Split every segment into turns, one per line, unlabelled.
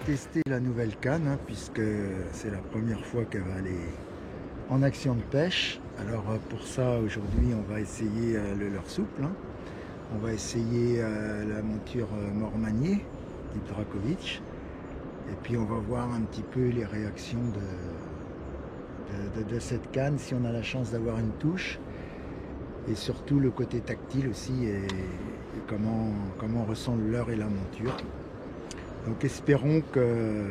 tester la nouvelle canne, hein, puisque c'est la première fois qu'elle va aller en action de pêche. Alors pour ça, aujourd'hui, on va essayer le leurre souple. Hein. On va essayer la monture Mormanier, type Dracovic. Et puis on va voir un petit peu les réactions de cette canne, si on a la chance d'avoir une touche. Et surtout le côté tactile aussi, et comment on ressent le leurre et la monture. Donc espérons que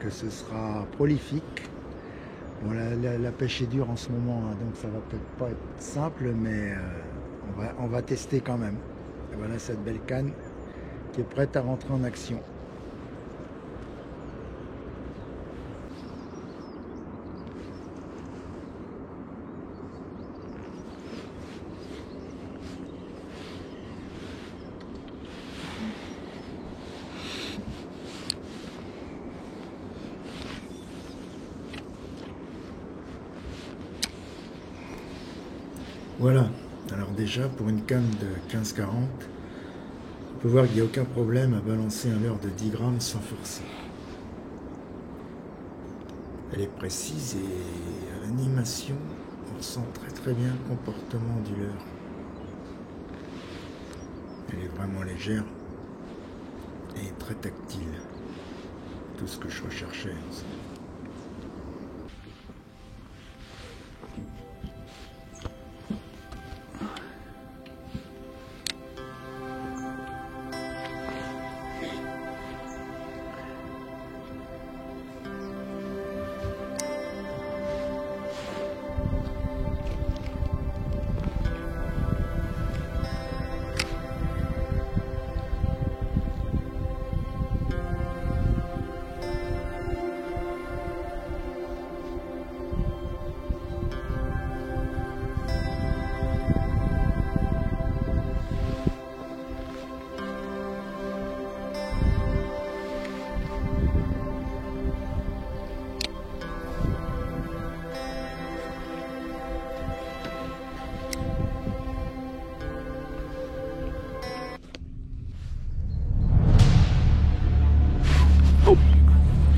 ce sera prolifique. Bon, la pêche est dure en ce moment, hein, donc ça va peut-être pas être simple, mais on va tester quand même. Et voilà cette belle canne qui est prête à rentrer en action. Voilà, alors déjà pour une canne de 15-40, on peut voir qu'il n'y a aucun problème à balancer un leurre de 10 grammes sans forcer. Elle est précise et à l'animation, on ressent très bien le comportement du leurre. Elle est vraiment légère et très tactile. Tout ce que je recherchais aussi.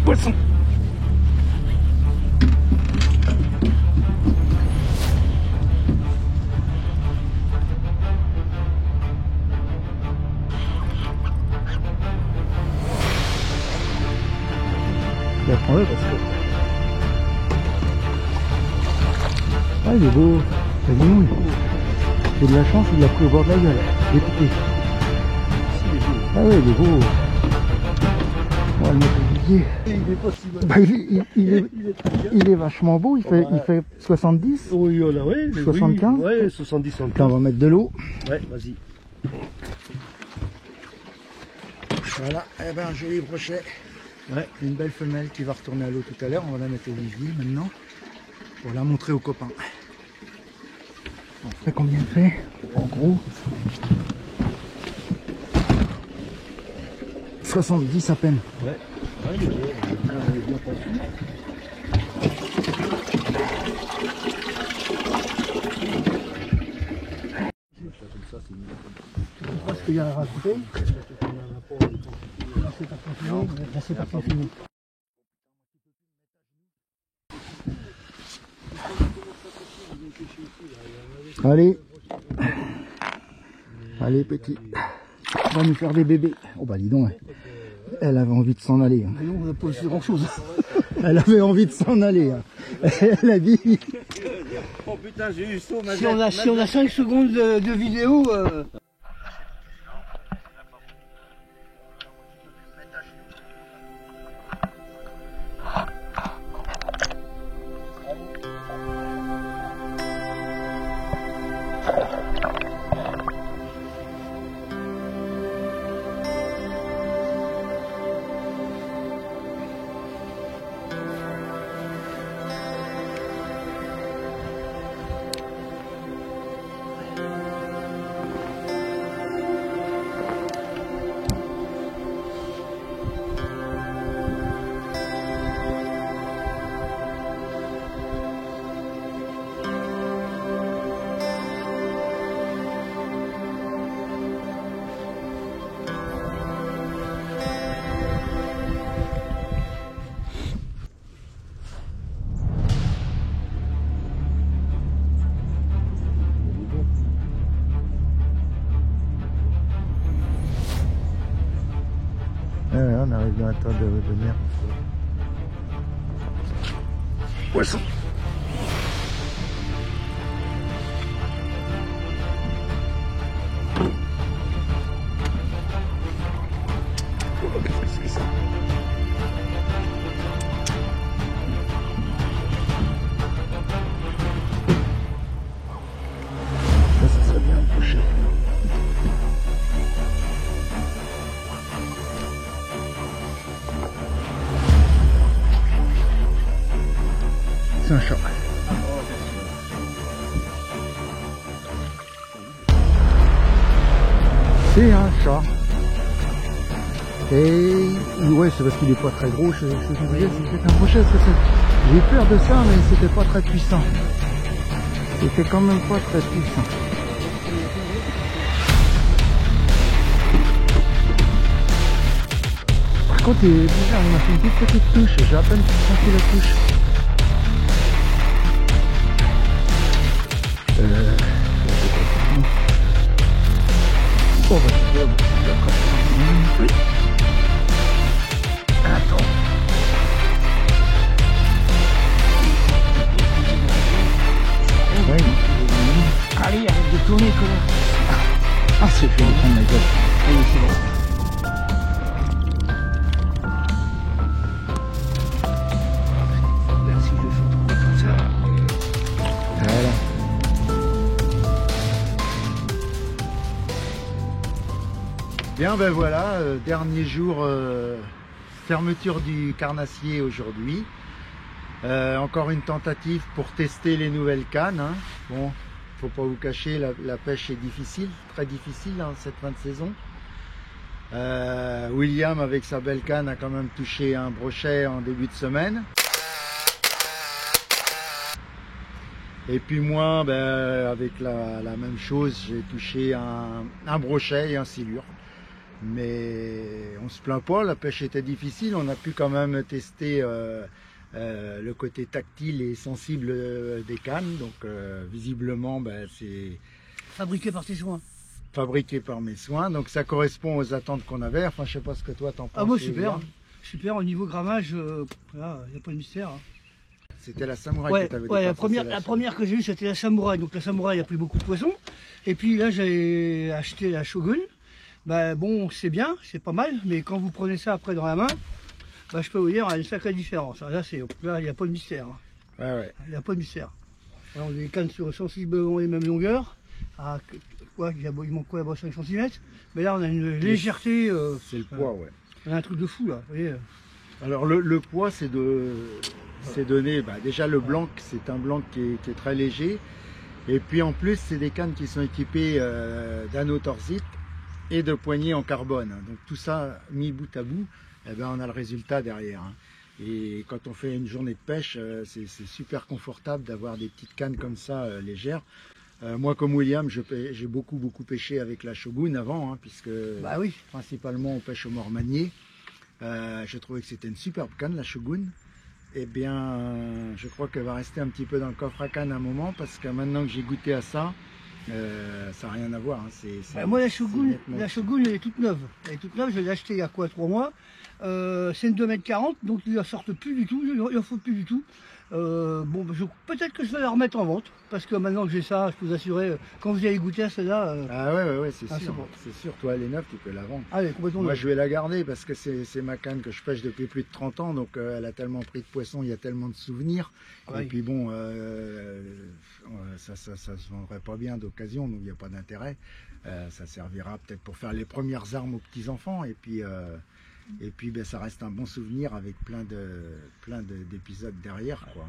Poisson. Je la prendrai parce que... Ah, il est beau. T'as dit non, j'ai de la chance, il l'a pris au bord de la gueule. Écoutez. Ah ouais, il est beau. On va le mettre au vivier. Il est pas si mal. Bah, il est vachement beau, il fait 70.
Oui, là, ouais,
75.
Oui, ouais, 70, 75.
Là, on va mettre de l'eau.
Ouais, vas-y.
Voilà, eh ben, un joli brochet. Ouais. Une belle femelle qui va retourner à l'eau tout à l'heure. On va la mettre au vivier maintenant pour la montrer aux copains. On fait combien de fait en gros 70 à peine.
Ouais. Ouais, il est bien pensu.
Je sais qu'il y a à rajouter. C'est pas fini. Allez. Allez petit. On va nous faire des bébés. Oh bah dis donc. Elle avait envie de s'en aller. Hein.
On n'a pas aussi grand chose.
Elle avait envie de s'en aller. Hein. Elle a dit.
Oh putain, j'ai eu chaud.
Si on a 5 secondes de vidéo.
Ouais, on arrive dans un temps de mer. Poisson. Qu'est-ce que c'est ça? Ça serait bien approché. C'est un chat. C'est un chat. Et ouais, c'est parce qu'il est pas très gros. Je me disais, c'est peut-être un brochet. J'ai eu peur de ça, mais c'était pas très puissant. C'était quand même pas très puissant. Par contre, il est bizarre, on a fait une toute petite touche. J'ai à peine senti la touche. Oh, bah, c'est bon. Oui. Attends. Ouais. Allez, arrête de tourner, quoi. Ah, c'est fait en train de la gueule. Oui, c'est bon. Là, si je fais trop comme ça. Voilà. Bien, ben voilà, dernier jour, fermeture du carnassier aujourd'hui. Encore une tentative pour tester les nouvelles cannes. Hein. Bon, faut pas vous cacher, la pêche est difficile, très difficile hein, cette fin de saison. William avec sa belle canne a quand même touché un brochet en début de semaine. Et puis moi, ben, avec la même chose, j'ai touché un brochet et un silure. Mais on se plaint pas, la pêche était difficile, on a pu quand même tester le côté tactile et sensible des cannes, donc visiblement ben, c'est
Fabriqué par tes soins.
Fabriqué par mes soins, donc ça correspond aux attentes qu'on avait, enfin je sais pas ce que toi t'en penses.
Ah moi super, super, au niveau grammage, il n'y a pas de mystère. Hein.
C'était la samouraï
Ouais,
que tu avais
ouais, la première que j'ai eue c'était la samouraï, donc la samouraï a pris beaucoup de poissons, et puis là j'ai acheté la shogun. Bah bon, c'est bien, c'est pas mal, mais quand vous prenez ça après dans la main, bah je peux vous dire, il y a une sacrée différence. Là, il n'y a pas de mystère. Hein.
Ouais, ouais.
Il n'y a pas de mystère. Alors, on a des cannes sur sensiblement les mêmes longueurs. Quoi, il manque quoi, 5 cm. Mais là, on a une légèreté.
C'est le poids, ouais.
On a un truc de fou, là. Vous voyez.
Alors, le poids, c'est donné. Bah, déjà, le blanc, c'est un blanc qui est très léger. Et puis, en plus, c'est des cannes qui sont équipées d'anneaux torsites et de poignées en carbone. Donc tout ça mis bout à bout, eh ben, on a le résultat derrière. Hein. Et quand on fait une journée de pêche, c'est super confortable d'avoir des petites cannes comme ça légères. Moi comme William, j'ai beaucoup pêché avec la shogun avant, hein, puisque
bah oui.
Principalement on pêche au mormanier. J'ai trouvé que c'était une superbe canne la shogun. Eh bien je crois qu'elle va rester un petit peu dans le coffre à canne un moment, parce que maintenant que j'ai goûté à ça, ça n'a rien à voir. Hein.
Bah moi la shogun elle est toute neuve. Elle est toute neuve, je l'ai achetée il y a quoi, 3 mois. C'est une 2,40 m, donc il ne sortent plus du tout, il en faut plus du tout. Bon, peut-être que je vais la remettre en vente, parce que maintenant que j'ai ça, je peux vous assurer, quand vous allez goûter à celle-là...
Ah ouais, c'est sûr,
bon.
c'est sûr. Toi, elle est neuve, tu peux la vendre.
Ah, complètement
Moi,
neuve.
je vais la garder, parce que c'est ma canne que je pêche depuis plus de 30 ans, donc elle a tellement pris de poissons, il y a tellement de souvenirs.
Ouais.
Et puis bon, ça se vendrait pas bien d'occasion, donc il n'y a pas d'intérêt. Ça servira peut-être pour faire les premières armes aux petits-enfants, et puis ben, ça reste un bon souvenir avec plein d'épisodes derrière, quoi.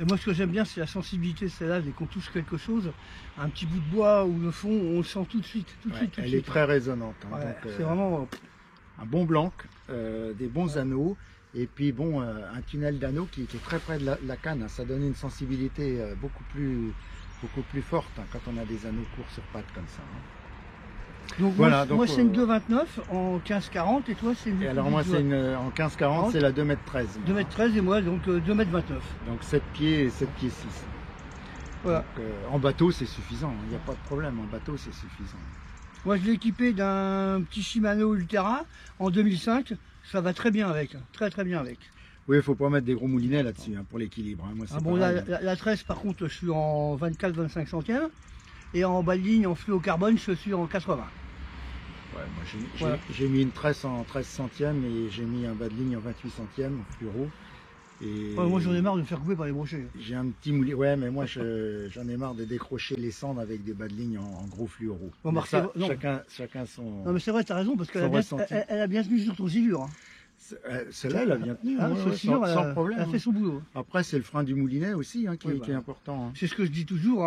Et moi, ce que j'aime bien, c'est la sensibilité de celle-là. Dès qu'on touche quelque chose, un petit bout de bois ou le fond, on le sent tout de suite.
Elle est très résonnante. Hein,
ouais,
donc,
c'est vraiment...
un bon blanc, des bons anneaux, et puis bon, un tunnel d'anneaux qui est très près de la canne. Hein, ça donne une sensibilité beaucoup plus forte hein, quand on a des anneaux courts sur pattes comme ça. Hein.
Donc voilà, moi c'est une 2,29 en 15,40 et toi c'est une...
Et alors moi c'est une en 15,40, c'est la 2,13 m.
2,13 m et moi donc 2,29 m.
Donc 7 pieds et 7 pieds 6.
Voilà.
Donc, en bateau c'est suffisant, il n'y a pas de problème, en bateau c'est suffisant.
Moi, je l'ai équipé d'un petit Shimano Ultera en 2005. Ça va très bien avec, très très bien avec.
Oui, il faut pas mettre des gros moulinets là-dessus pour l'équilibre. Moi, c'est
Bon,
pareil.
la 13, par contre, je suis en 24-25 centièmes. Et en bas de ligne, en fluocarbone, je suis en 80.
Ouais, moi,
Voilà.
j'ai mis une 13 en 13 centièmes et j'ai mis un bas de ligne en 28 centièmes en fluoro. Et
Ouais, moi, j'en ai marre de me faire couper par les brochets.
j'ai un petit moulinet. Ouais, mais moi, j'en ai marre de décrocher les cendres avec des bas de ligne en gros fluoro.
Bon,
Mais
Marc,
ça,
non.
chacun son.
Non, mais c'est vrai, t'as raison, parce qu'elle
Sans
a, bien,
ressenti.
elle a bien tenu sur ton silure. Hein.
Celle-là, elle a bien tenu,
Hein,
ouais,
ce
ouais,
silure,
sans problème.
elle a fait son boulot.
Après, c'est le frein du moulinet aussi qui
Oui,
est important. Hein.
C'est ce que je dis toujours.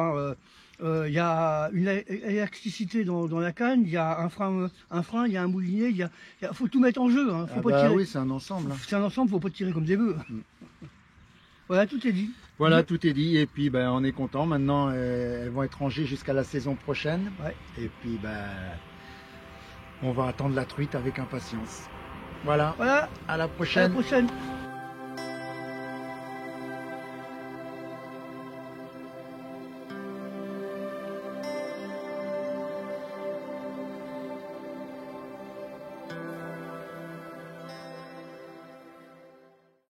Il y a une élasticité dans la canne, il y a un frein, il y a un moulinet, il faut tout mettre en jeu. Hein. Faut
Ah
pas
bah
tirer.
oui, c'est un ensemble. Hein.
C'est un ensemble, faut pas tirer comme des bœufs. Voilà, tout est dit.
Voilà, tout est dit. Et puis, on est content. Maintenant, elles vont être rangées jusqu'à la saison prochaine.
Ouais.
Et puis, on va attendre la truite avec impatience. Voilà.
Voilà,
À la
à la
prochaine.
prochaine.